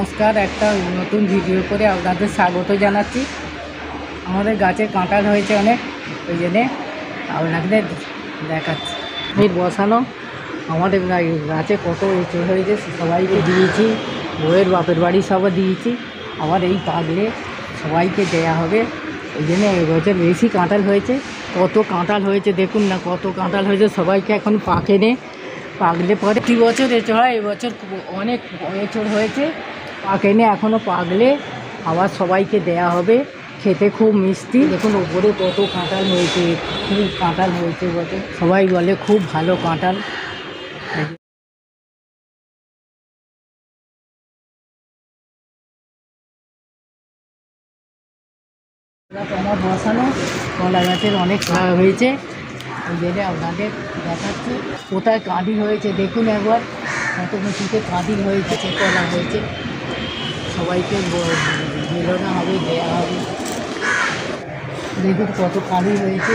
নমস্কার, একটা নতুন ভিডিও করে আপনাদের স্বাগত জানাচ্ছি। আমাদের গাছে কাঁঠাল হয়েছে অনেক, ওই জন্যে আপনাদের দেখাচ্ছি। ভিড় বসানো আমাদের গাছে কত উঁচু হয়েছে, সবাইকে দিয়েছি, বউয়ের বাপের বাড়ি সবাই দিয়েছি, আবার এই পাগলে সবাইকে দেয়া হবে। ওই জন্যে এবছর বেশি কাঁঠাল হয়েছে। কত কাঁঠাল হয়েছে দেখুন না, কত কাঁঠাল হয়েছে। সবাইকে এখন পাকেনে, পাকলে পরে প্রতি বছর এঁচড় হয়, এবছর অনেক এঁচড় হয়েছে, পাকেনে এখনও পাকলে আবার সবাইকে দেয়া হবে। খেতে খুব মিষ্টি। দেখুন ওপরে কত কাঁঠাল হয়েছে, খুব কাঁঠাল হয়েছে বটে, সবাই বলে খুব ভালো কাঁঠাল। আমার বসানো কলা গাছের অনেক কলা হয়েছে, ওই জন্য আপনাদের দেখাচ্ছি। কোথায় কাঁদি হয়েছে দেখুন একবার, কত উঁচুতে কাঁদি হয়েছে, কলা হয়েছে। সবাইকে বেরোনো হবে, দেওয়া হবে। দেখুন কত কাঁদি হয়েছে,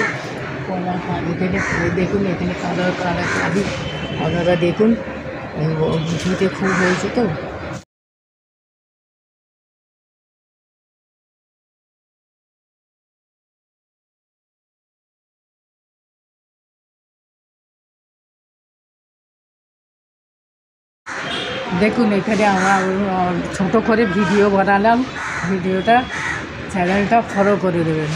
কলা এখানে দেখুন, এখানে কাদা কাদা কাঁদি, আপনারা দেখুন উঁচুতে খুব হয়েছে। তো দেখুন এখানে আমরা ছোটো করে ভিডিও বানালাম, ভিডিওটা চ্যানেলটা ফলো করে দেবেন।